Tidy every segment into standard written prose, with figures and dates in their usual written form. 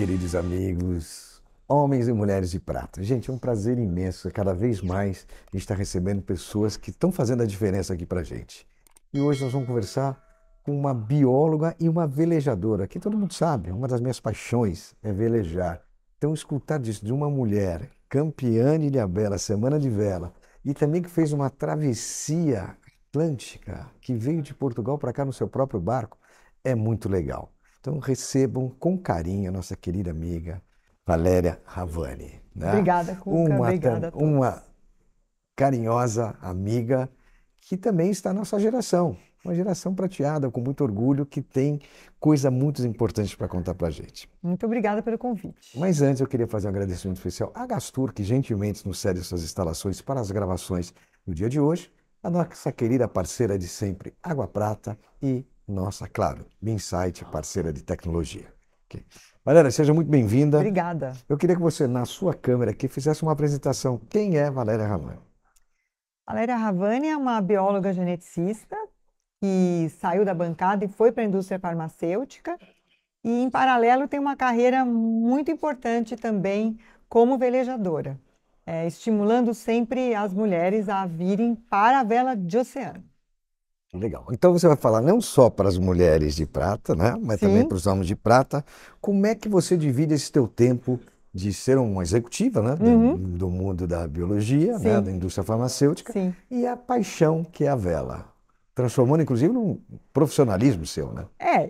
queridos amigos, homens e mulheres de prata. Gente, é um prazer imenso. Cada vez mais a gente está recebendo pessoas que estão fazendo a diferença aqui para gente. E hoje nós vamos conversar com uma bióloga e uma velejadora, que todo mundo sabe, uma das minhas paixões é velejar. Então, escutar disso de uma mulher campeã de Ilhabela, Semana de Vela, e também que fez uma travessia atlântica, que veio de Portugal para cá no seu próprio barco, é muito legal. Então recebam com carinho a nossa querida amiga Valéria Ravani, né? Obrigada, Cuca. Uma, Obrigada a uma todos. carinhosa amiga que também está na sua geração, uma geração prateada, com muito orgulho, que tem coisa muito importante para contar para a gente. Muito obrigada pelo convite. Mas antes eu queria fazer um agradecimento especial à Gastur, que gentilmente nos cede suas instalações para as gravações no dia de hoje, a nossa querida parceira de sempre, Água Prata, e nossa, claro, Insight, parceira de tecnologia. Ok. Valéria, seja muito bem-vinda. Obrigada. Eu queria que você, na sua câmera aqui, fizesse uma apresentação. Quem é Valéria Ravani? Valéria Ravani é uma bióloga geneticista que saiu da bancada e foi para a indústria farmacêutica e, em paralelo, tem uma carreira muito importante também como velejadora, estimulando sempre as mulheres a virem para a vela de oceano. Legal. Então você vai falar não só para as mulheres de prata, né, mas também para Sim, os homens de prata. Como é que você divide esse teu tempo de ser uma executiva, né, uhum, do mundo da biologia, né, da sim, indústria farmacêutica, sim. e a paixão que é a vela, transformando inclusive num profissionalismo seu, né?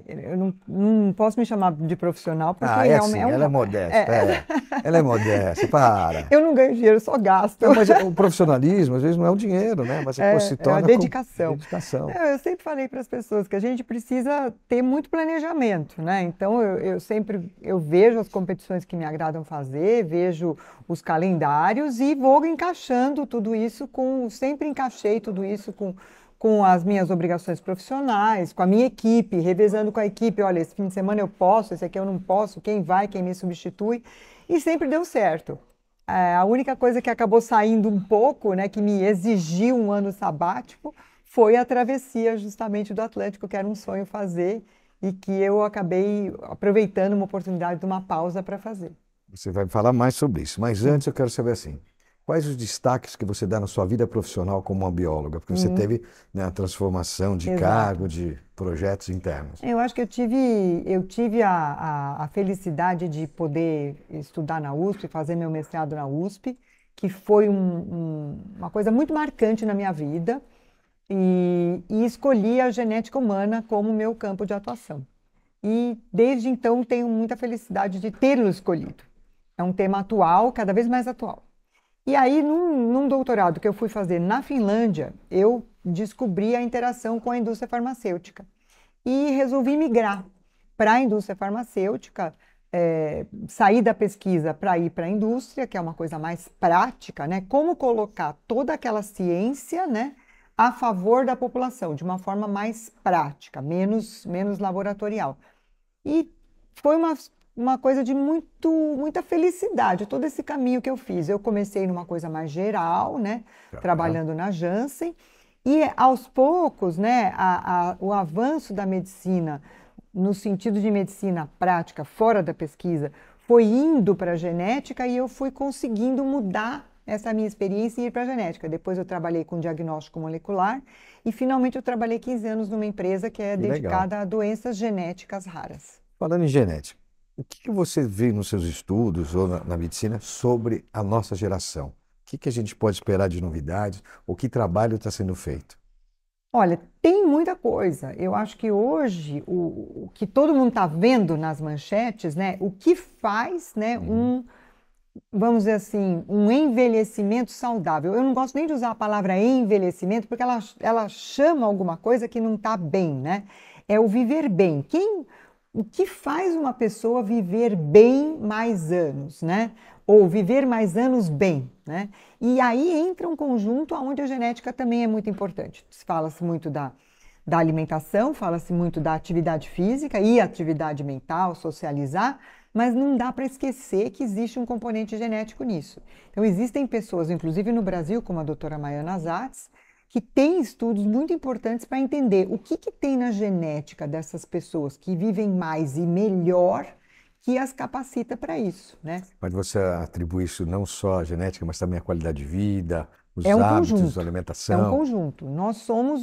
Eu não posso me chamar de profissional porque Ah, é realmente assim, ela é modesta, é. Ela é modesta, para. eu não ganho dinheiro, eu só gasto. Não, mas o profissionalismo às vezes não é o dinheiro, né? Mas pô, se É a torna com dedicação. dedicação. Eu sempre falei para as pessoas que a gente precisa ter muito planejamento, né? Então eu sempre vejo as competições que me agradam fazer, vejo os calendários e vou encaixando tudo isso sempre encaixei tudo isso com as minhas obrigações profissionais, com a minha equipe, revezando com a equipe, olha, esse fim de semana eu posso, esse aqui eu não posso, quem vai, quem me substitui, e sempre deu certo. A única coisa que acabou saindo um pouco, né, que me exigiu um ano sabático, foi a travessia justamente do Atlântico, que era um sonho fazer e que eu acabei aproveitando uma oportunidade de uma pausa para fazer. Você vai falar mais sobre isso. Mas Sim. antes eu quero saber assim, quais os destaques que você dá na sua vida profissional como uma bióloga? Porque você Uhum, teve, né, a transformação de cargo, exato. de projetos internos. Eu acho que eu tive a felicidade de poder estudar na USP, fazer meu mestrado na USP, que foi uma coisa muito marcante na minha vida, e escolhi a genética humana como meu campo de atuação. E desde então tenho muita felicidade de tê-lo escolhido. É um tema atual, cada vez mais atual. E aí, num doutorado que eu fui fazer na Finlândia, eu descobri a interação com a indústria farmacêutica e resolvi migrar para a indústria farmacêutica, sair da pesquisa para ir para a indústria, que é uma coisa mais prática, né? Como colocar toda aquela ciência, né, a favor da população, de uma forma mais prática, menos laboratorial. E foi uma coisa de muita felicidade, todo esse caminho que eu fiz. Eu comecei numa coisa mais geral, né, Tá? trabalhando na Janssen, e aos poucos, né, o avanço da medicina, no sentido de medicina prática, fora da pesquisa, foi indo para a genética e eu fui conseguindo mudar essa minha experiência e ir para a genética. Depois eu trabalhei com diagnóstico molecular e finalmente eu trabalhei 15 anos numa empresa que é Que legal. dedicada a doenças genéticas raras. Falando em genética, o que você vê nos seus estudos ou na medicina sobre a nossa geração? O que a gente pode esperar de novidades? O que trabalho está sendo feito? Olha, tem muita coisa. Eu acho que hoje o que todo mundo está vendo nas manchetes, né, o que faz, né, Uhum. vamos dizer assim, um envelhecimento saudável. Eu não gosto nem de usar a palavra envelhecimento, porque ela chama alguma coisa que não está bem, né? É o viver bem. O que faz uma pessoa viver bem mais anos, né? Ou viver mais anos bem, né? E aí entra um conjunto onde a genética também é muito importante. Fala-se muito da alimentação, fala-se muito da atividade física e atividade mental, socializar, mas não dá para esquecer que existe um componente genético nisso. Então, existem pessoas, inclusive no Brasil, como a doutora Maiana Zatz, que têm estudos muito importantes para entender o que tem na genética dessas pessoas que vivem mais e melhor que as capacita para isso, né? Mas você atribui isso não só à genética, mas também à qualidade de vida, os É um hábitos, a conjunto, é um alimentação. conjunto. Nós somos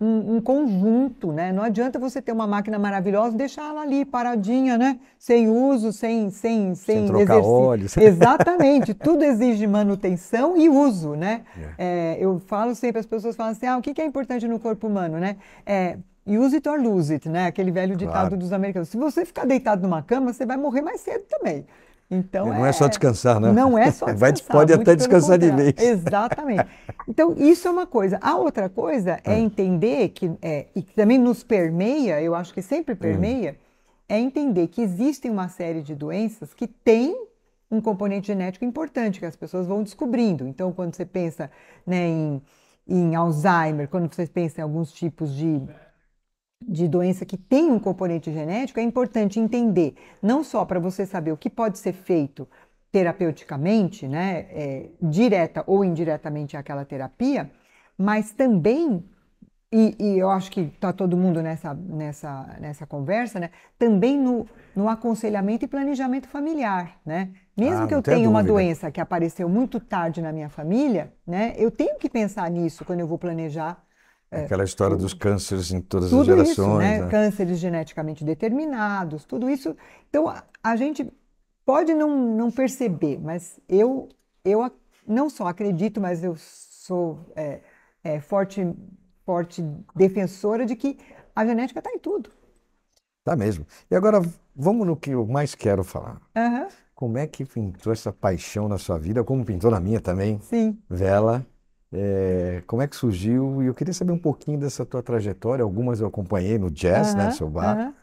um conjunto, né? Não adianta você ter uma máquina maravilhosa e deixar ela ali paradinha, né? Sem uso, Sem sem trocar exercício. óleo. Exatamente, tudo exige manutenção e uso, né? É. Eu falo sempre, as pessoas falam assim, o que que é importante no corpo humano, né? Use it or lose it, né? Aquele velho ditado Claro. dos americanos. Se você ficar deitado numa cama, você vai morrer mais cedo também. Então, E não é só descansar, né? não é só descansar, Pode muito até pelo descansar de contrário. vez. Exatamente. Então, isso é uma coisa. A outra coisa é Ah, entender e que também nos permeia, eu acho que sempre hum. permeia, é entender que existem uma série de doenças que têm um componente genético importante, que as pessoas vão descobrindo. Então, quando você pensa, né, em Alzheimer, quando você pensa em alguns tipos de doença que tem um componente genético, é importante entender, não só para você saber o que pode ser feito terapeuticamente, né, direta ou indiretamente àquela terapia, mas também, e eu acho que está todo mundo nessa conversa, né, também no aconselhamento e planejamento familiar, né? Mesmo Ah, que não eu tenha tenha uma dúvida. doença que apareceu muito tarde na minha família, né, eu tenho que pensar nisso quando eu vou planejar Aquela história dos o, cânceres em todas as tudo isso, gerações, né? né? Cânceres geneticamente determinados, tudo isso. Então, a gente pode não perceber, mas eu não só acredito, mas eu sou forte defensora de que a genética está em tudo. Tá mesmo. E agora, vamos no que eu mais quero falar. Aham, Como é que pintou essa paixão na sua vida? Como pintou na minha também, sim. vela. Como é que surgiu? E eu queria saber um pouquinho dessa tua trajetória. Algumas eu acompanhei no jazz, né, Aham, seu bar. aham.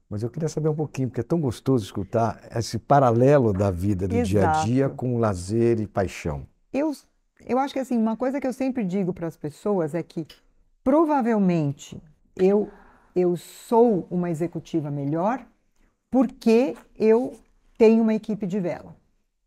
Mas eu queria saber um pouquinho, porque é tão gostoso escutar esse paralelo da vida, do dia a dia, Exato. com lazer e paixão. Eu, eu acho que assim, uma coisa que eu sempre digo para as pessoas é que provavelmente eu, eu sou uma executiva melhor porque eu tenho uma equipe de vela.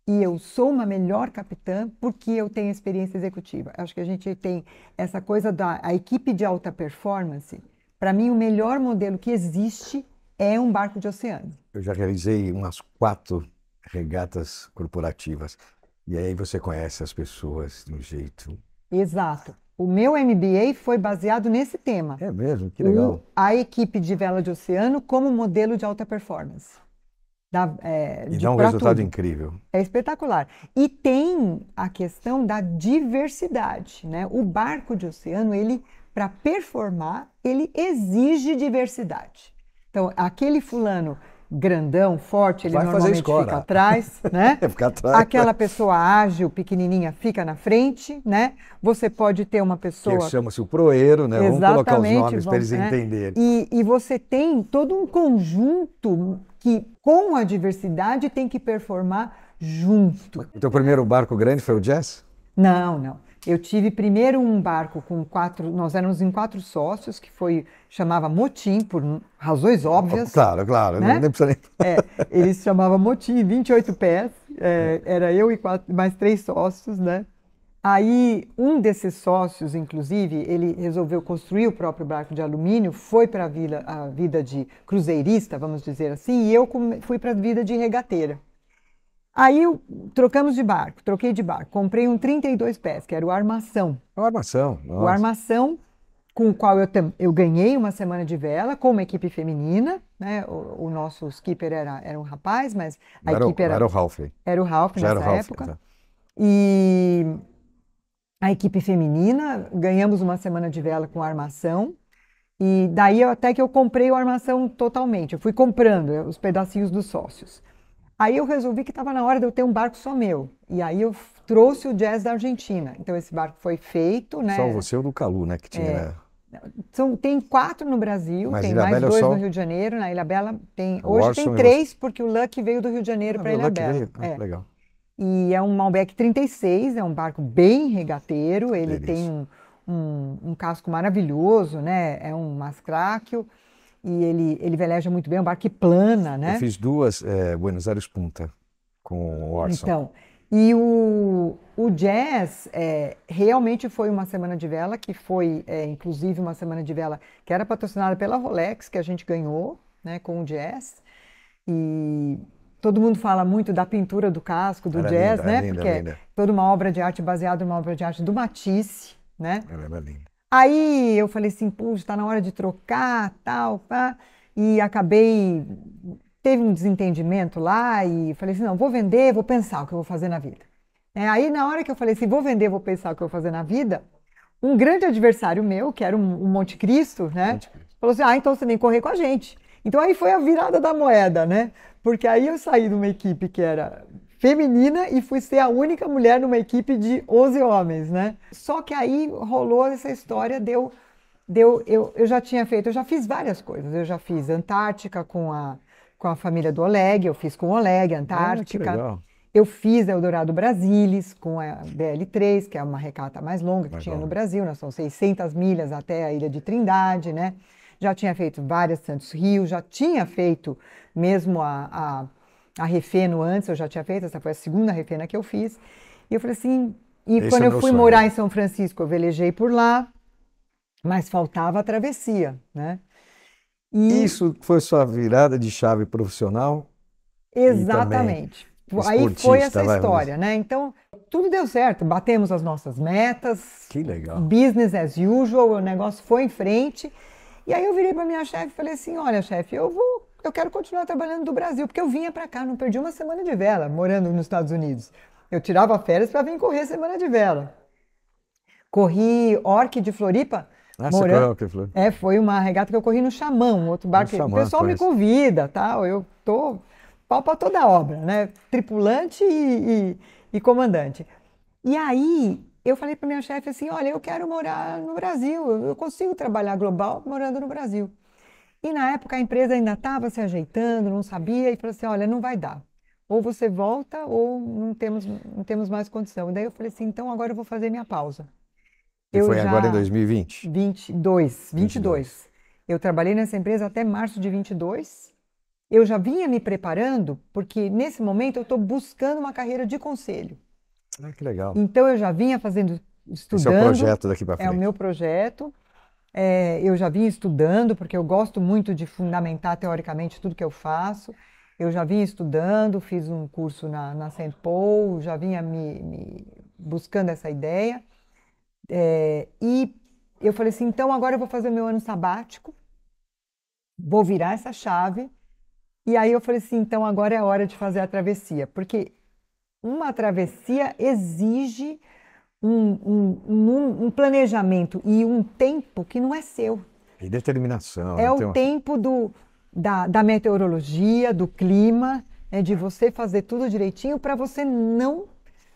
E eu sou uma melhor capitã porque eu tenho experiência executiva. Acho que a gente tem essa coisa da a equipe de alta performance. Para mim, o melhor modelo que existe é um barco de oceano. Eu já realizei umas 4 regatas corporativas. E aí você conhece as pessoas de um jeito. Exato. O meu MBA foi baseado nesse tema. É mesmo? Que legal. A equipe de vela de oceano como modelo de alta performance. E dá um Para resultado tudo. incrível. É espetacular. E tem a questão da diversidade, né? O barco de oceano, ele, para performar, ele exige diversidade. Então, aquele fulano grandão, forte, ele Vai fazer normalmente fica escola. atrás, né? Ficar atrás. Aquela pessoa ágil, pequenininha, fica na frente, né? Você pode ter uma Que pessoa. chama-se o proeiro, né? Vamos colocar os Exatamente, nomes para vamos, eles né? entenderem. E você tem todo um conjunto que, com a diversidade, tem que performar junto. O teu primeiro barco grande foi o Jazz? Não. Eu tive primeiro um barco com 4, nós éramos em 4 sócios, que chamava Motim, por razões óbvias, Claro, não né? nem precisa nem. Ele se chamava Motim, 28 pés, era eu e mais 3 sócios, né? Aí, um desses sócios, inclusive, ele resolveu construir o próprio barco de alumínio, foi para a vida de cruzeirista, vamos dizer assim, e eu fui para a vida de regateira. Aí, troquei de barco, comprei um 32 pés, que era o Armação. É uma armação, O nossa. Armação, com o qual eu ganhei uma semana de vela, com uma equipe feminina, né? O nosso skipper era um rapaz, mas a equipe Não era o Ralph. era o Ralph Já era o nessa Ralph. época. Tá. E a equipe feminina, ganhamos uma semana de vela com a armação, e daí até que eu comprei a armação totalmente, eu fui comprando os pedacinhos dos sócios. Aí eu resolvi que estava na hora de eu ter um barco só meu, e aí eu trouxe o Jazz da Argentina. Então esse barco foi feito, Só né? você ou do Calu, né? Que tinha. Tem 4 no Brasil, Mas tem Ilha mais Bela é 2 só no Rio de Janeiro, na Ilha Bela o hoje tem Orson e 3, porque o Lucky veio do Rio de Janeiro para meu Ilha Lucky Bela. veio. Legal. E é um Malbec 36, é um barco bem regateiro, ele Delícia. tem um casco maravilhoso, né? É um mascráquio e ele veleja muito bem, é um barco que plana, Eu né? fiz 2 Buenos Aires Punta com o Orson. Então, e o Jazz realmente foi uma semana de vela, que foi inclusive uma semana de vela que era patrocinada pela Rolex, que a gente ganhou, né, com o Jazz. E todo mundo fala muito da pintura do casco, do Era jazz, linda, é né? linda, Porque é linda. toda uma obra de arte baseada numa obra de arte do Matisse, né? Ela era linda. Aí eu falei assim, puxa, está na hora de trocar, tal, pá. E acabei, teve um desentendimento lá e falei assim, não, vou vender, vou pensar o que eu vou fazer na vida. Aí na hora que eu falei assim, vou vender, vou pensar o que eu vou fazer na vida, um grande adversário meu, que era um Monte Cristo, né? Monte Cristo. Falou assim, então você vem correr com a gente. Então aí foi a virada da moeda, né? Porque aí eu saí de uma equipe que era feminina e fui ser a única mulher numa equipe de 11 homens, né? Só que aí rolou essa história, eu já tinha feito, eu já fiz várias coisas. Eu já fiz Antártica com a família do Oleg, eu fiz com o Oleg, Ah, que Antártica. legal. Eu fiz Eldorado Brasilis com a BL3, que é uma regata mais longa que Mais tinha no longa. Brasil, nós são 600 milhas até a Ilha de Trindade, né? Já tinha feito várias Santos Rio, já tinha feito mesmo a Refeno antes, eu já tinha feito, essa foi a segunda Refena que eu fiz. E eu falei assim, e Esse quando é o eu meu fui sonho. morar em São Francisco, eu velejei por lá, mas faltava a travessia, né? E Isso foi sua virada de chave profissional e também exatamente. Aí foi esportista, essa vai, vamos dizer. história, né? Então, tudo deu certo, batemos as nossas metas, Que legal. business as usual, o negócio foi em frente. E aí eu virei para minha chefe e falei assim: "Olha, chefe, eu quero continuar trabalhando do Brasil, porque eu vinha para cá, não perdi uma semana de vela morando nos Estados Unidos. Eu tirava férias para vir correr semana de vela. Corri Orque de Floripa, Ah, você morando. correu o que falou? Foi uma regata que eu corri no Xamã, um outro No barco. O Xamã, pessoal me conheço. convida, tal. Eu tô pau para toda a obra, né? Tripulante e comandante. E aí eu falei para minha chefe assim: olha, eu quero morar no Brasil, eu consigo trabalhar global morando no Brasil. E na época a empresa ainda estava se ajeitando, não sabia, e falou assim: olha, não vai dar. Ou você volta ou não temos mais condição. E daí eu falei assim: então agora eu vou fazer minha pausa. Que Eu foi agora em já 2020. 22, 22. 22. Eu trabalhei nessa empresa até março de 22. Eu já vinha me preparando, porque nesse momento eu estou buscando uma carreira de conselho. Ah, que legal. Então eu já vinha fazendo, Esse é o estudando, projeto daqui para é o frente. meu projeto. Eu já vinha estudando, porque eu gosto muito de fundamentar teoricamente tudo que eu faço. Eu já vinha estudando, fiz um curso na Saint Paul, já vinha me buscando essa ideia. E eu falei assim, então agora eu vou fazer o meu ano sabático, vou virar essa chave. E aí eu falei assim, então agora é a hora de fazer a travessia, porque uma travessia exige um planejamento e um tempo que não é seu. E determinação, É né? o tempo da meteorologia, do clima, de você fazer tudo direitinho para você não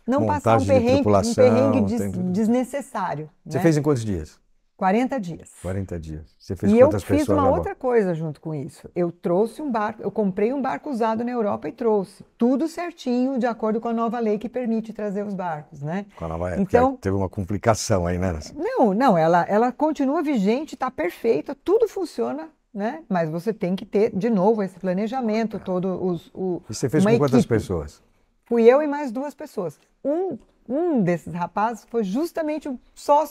passar um Montagem de perrengue tripulação, tem tudo. desnecessário, Você né? fez em quantos dias? 40 dias. 40 dias. Você fez E eu quantas fiz pessoas uma a bordo? outra coisa junto com isso. Eu trouxe um barco, eu comprei um barco usado na Europa e trouxe. Tudo certinho, de acordo com a nova lei que permite trazer os barcos, né? Com a nova época. Então, Teve uma complicação aí, né? não, ela continua vigente, está perfeita, tudo funciona, né? Mas você tem que ter, de novo, esse planejamento, E você fez uma com quantas equipe. pessoas? Fui eu e mais duas pessoas. Um desses rapazes foi justamente o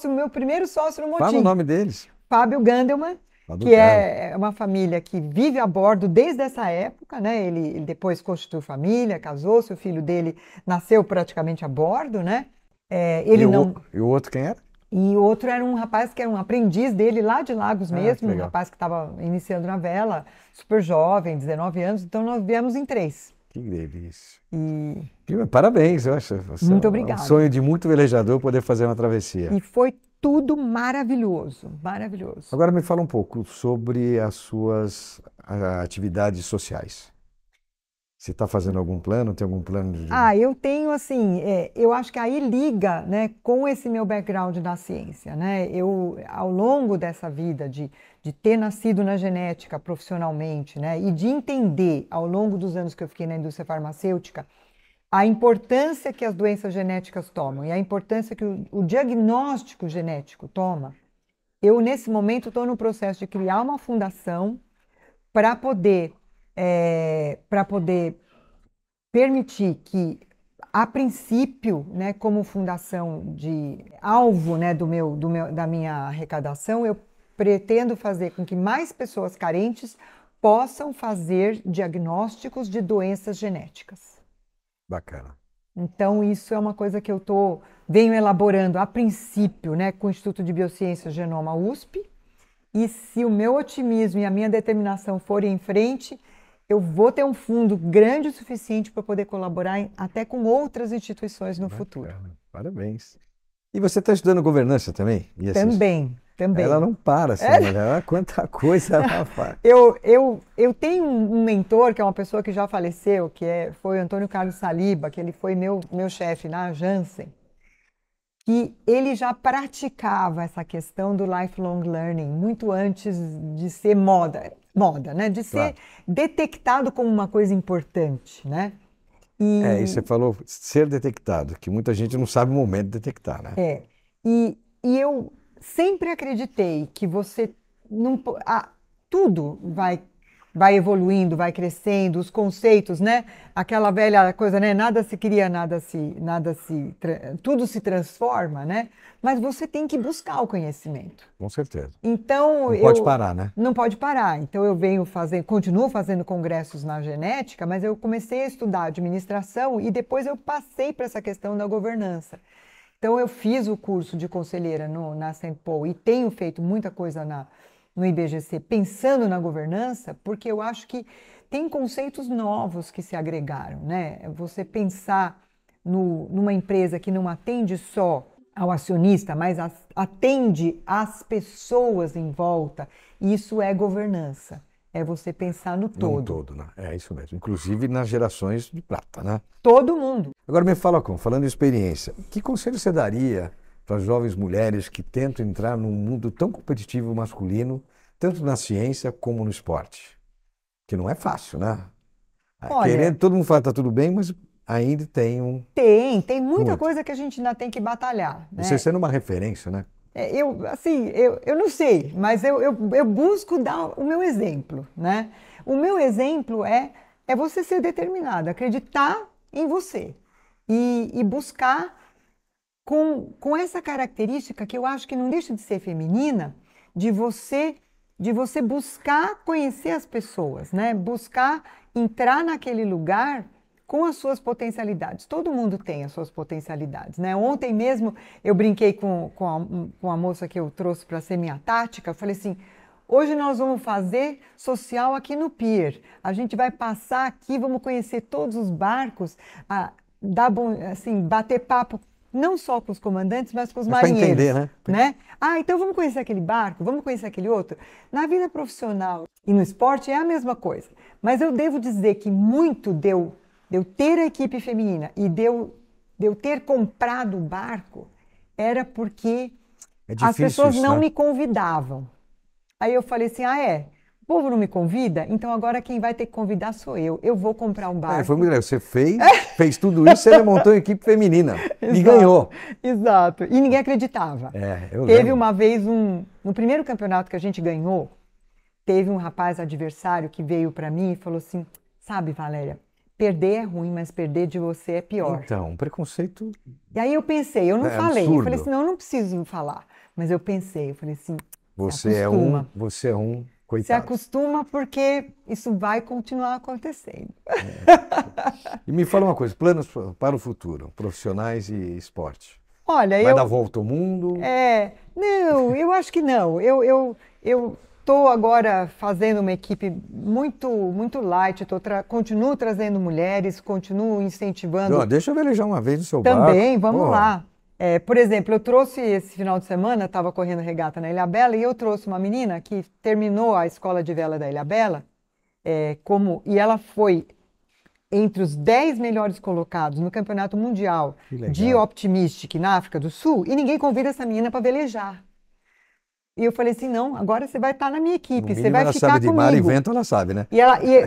meu primeiro sócio no Fala o motim. nome deles. Fábio Gandelman, Lá do que cara. é uma família que vive a bordo desde essa época, né? Ele depois constituiu família, casou-se, o filho dele nasceu praticamente a bordo, né? E Ele o, não. e o outro quem era? E o outro era um rapaz que era um aprendiz dele lá de Lagos Ah, que mesmo, um legal. rapaz que estava iniciando na vela, super jovem, 19 anos, então nós viemos em 3. Que delícia. E Parabéns, eu acho. muito É um obrigada. sonho de muito velejador poder fazer uma travessia. E foi tudo maravilhoso, maravilhoso. Agora me fala um pouco sobre as suas atividades sociais. Você está fazendo algum plano? Tem algum plano de... Eu tenho assim, eu acho que aí liga, né, com esse meu background na ciência, né? Eu, ao longo dessa vida de ter nascido na genética profissionalmente, né, e de entender ao longo dos anos que eu fiquei na indústria farmacêutica, a importância que as doenças genéticas tomam e a importância que o diagnóstico genético toma, eu nesse momento estou no processo de criar uma fundação para poder permitir que, a princípio, né, como fundação de alvo, né, da minha arrecadação, eu pretendo fazer com que mais pessoas carentes possam fazer diagnósticos de doenças genéticas. Bacana. Então, isso é uma coisa que venho elaborando a princípio, né, com o Instituto de Biociências Genoma USP, e se o meu otimismo e a minha determinação forem em frente, eu vou ter um fundo grande o suficiente para poder colaborar até com outras instituições no futuro. Parabéns. E você está estudando governança também? Também. Ela não para, assim, olha quanta coisa ela faz. Eu tenho um mentor, que é uma pessoa que já faleceu, foi o Antônio Carlos Saliba, que ele foi meu chefe na Janssen, que ele já praticava essa questão do lifelong learning muito antes de ser moda, né? De ser detectado como uma coisa importante, né? E você falou ser detectado, que muita gente não sabe o momento de detectar, né? E eu sempre acreditei que você não... tudo vai evoluindo, vai crescendo, os conceitos, né? Aquela velha coisa, né? Nada se cria, tudo se transforma, né? Mas você tem que buscar o conhecimento. Com certeza. Então, não pode parar, né? Não pode parar. Então, continuo fazendo congressos na genética, mas eu comecei a estudar administração e depois eu passei para essa questão da governança. Então, eu fiz o curso de conselheira na St. Paul e tenho feito muita coisa no IBGC pensando na governança, porque eu acho que tem conceitos novos que se agregaram, né? Você pensar numa empresa que não atende só ao acionista, mas atende às pessoas em volta, isso é governança. É você pensar no todo. No todo, né? É isso mesmo. Inclusive nas gerações de prata, né? Todo mundo. Agora me fala, falando de experiência, que conselho você daria para as jovens mulheres que tentam entrar num mundo tão competitivo masculino, tanto na ciência como no esporte? Que não é fácil, né? Olha, todo mundo fala que está tudo bem, mas ainda tem Tem muita coisa que a gente ainda tem que batalhar, né? Você sendo uma referência, né? Eu não sei, mas eu busco dar o meu exemplo, né? O meu exemplo é você ser determinado, acreditar em você e buscar com essa característica que eu acho que não deixa de ser feminina, de você buscar conhecer as pessoas, né? Buscar entrar naquele lugar com as suas potencialidades. Todo mundo tem as suas potencialidades, né? Ontem mesmo eu brinquei com a moça que eu trouxe para ser minha tática. Eu falei assim, hoje nós vamos fazer social aqui no Pier. A gente vai passar aqui, vamos conhecer todos os barcos, bater papo não só com os comandantes, mas com os marinheiros. Para entender, né? Então vamos conhecer aquele barco, vamos conhecer aquele outro. Na vida profissional e no esporte é a mesma coisa. Mas eu devo dizer que muito de eu ter a equipe feminina e de eu ter comprado o barco era porque as pessoas não me convidavam. Aí eu falei assim, o povo não me convida? Então agora quem vai ter que convidar sou eu. Eu vou comprar um barco. Foi muito legal. Você fez tudo isso, você montou uma equipe feminina e ganhou. Exato. E ninguém acreditava. Teve uma vez, no primeiro campeonato que a gente ganhou, teve um rapaz adversário que veio para mim e falou assim, sabe, Valéria, perder é ruim, mas perder de você é pior. Então, um preconceito... E aí eu pensei, eu não falei. Absurdo. Eu falei assim, não, eu não preciso falar. Mas eu pensei, eu falei assim, você é um coitado. Se acostuma porque isso vai continuar acontecendo. E me fala uma coisa, planos para o futuro, profissionais e esporte? Olha, vai dar volta ao mundo? Não, eu acho que não. Eu estou agora fazendo uma equipe muito light, continuo trazendo mulheres, continuo incentivando. Deixa eu velejar uma vez no seu barco. Também, vamos lá. Por exemplo, eu trouxe esse final de semana, estava correndo regata na Ilhabela, e eu trouxe uma menina que terminou a escola de vela da Ilhabela, e ela foi entre os 10 melhores colocados no Campeonato Mundial de Optimistic na África do Sul, e ninguém convida essa menina para velejar. E eu falei assim, não, agora você vai estar na minha equipe, você vai ficar comigo. Ela sabe de mar e vento, ela sabe, né? E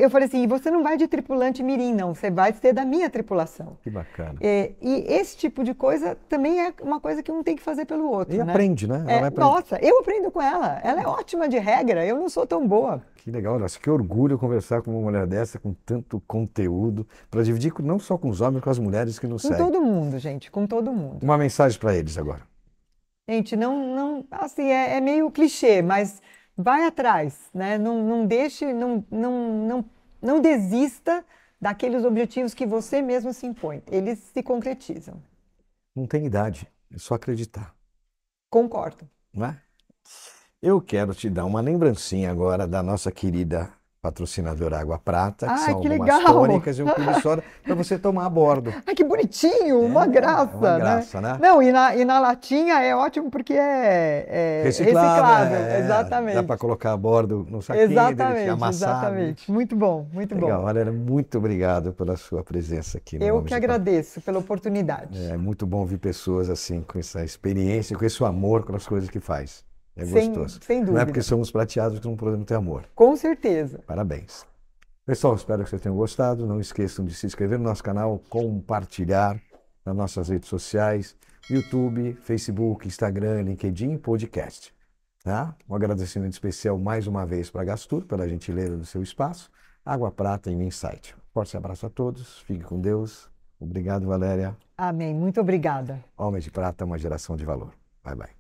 eu falei assim, e você não vai de tripulante mirim, não, você vai ser da minha tripulação. Que bacana. E esse tipo de coisa também é uma coisa que um tem que fazer pelo outro, né? Aprende, né? Nossa, eu aprendo com ela é ótima de regra, eu não sou tão boa. Que legal, nossa, que orgulho conversar com uma mulher dessa, com tanto conteúdo, para dividir não só com os homens, mas com as mulheres que nos seguem. Com todo mundo, gente, com todo mundo. Uma mensagem para eles agora. Gente, não, assim, é meio clichê, mas vai atrás, né? Não deixe, não desista daqueles objetivos que você mesmo se impõe. Eles se concretizam. Não tem idade, é só acreditar, Concordo. não é? Eu quero te dar uma lembrancinha agora da nossa querida patrocinadora Água Prata, que Ah, são que algumas legal! tônicas e um clube soda para você tomar a bordo. Ai, que bonitinho, uma É uma graça, né? graça, né? Não, e na latinha é ótimo porque é Reciclável, reciclável, dá para exatamente. colocar a bordo no saquinho, dele Exatamente, amassado. exatamente. Muito bom, muito Legal, bom. Valéria, muito obrigado pela sua presença aqui no Eu Homens que de Papo. agradeço pela oportunidade. É muito bom ver pessoas assim, com essa experiência, com esse amor pelas coisas que faz. É Sem, gostoso. sem Não é porque dúvida. somos prateados que não podemos ter amor. Com certeza. Parabéns. Pessoal, espero que vocês tenham gostado. Não esqueçam de se inscrever no nosso canal, compartilhar nas nossas redes sociais, YouTube, Facebook, Instagram, LinkedIn e podcast. Tá? Um agradecimento especial mais uma vez para a Gastur, pela gentileza do seu espaço. Água Prata e Insight. Forte abraço a todos. Fique com Deus. Obrigado, Valéria. Amém. Muito obrigada. Homens de Prata, uma geração de valor. Bye, bye.